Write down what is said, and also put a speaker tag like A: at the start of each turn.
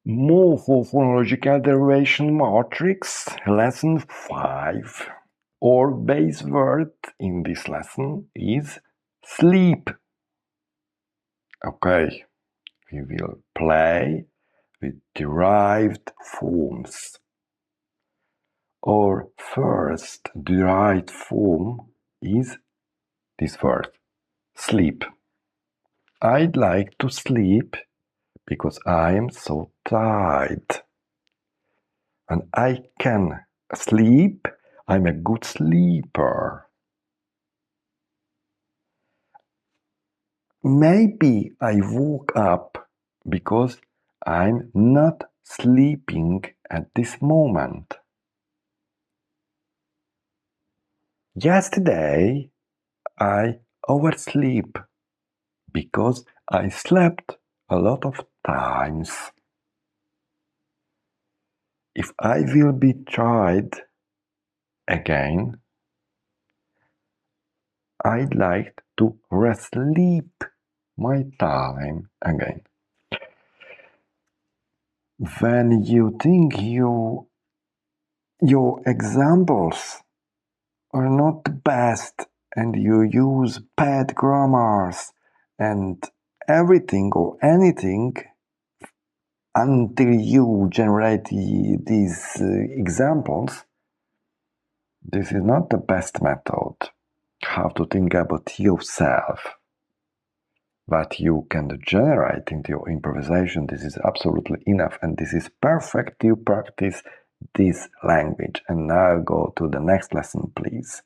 A: Morphophonological derivation matrix, lesson 5. Our base word in this lesson is sleep. Okay, we will play with derived forms. Our first derived form is this word, sleep. I'd like to sleep because I am so tired. And I can sleep. I'm a good sleeper. Maybe I woke up because I'm not sleeping at this moment. Yesterday I oversleep because I slept a lot of times. If I will be tried again, I'd like to resleep my time again. When you think your examples are not the best and you use bad grammars and everything or anything until you generate these examples, this is not the best method. How to think about yourself. What you can generate into your improvisation, this is absolutely enough, and this is perfect to practice this language. And now go to the next lesson, please.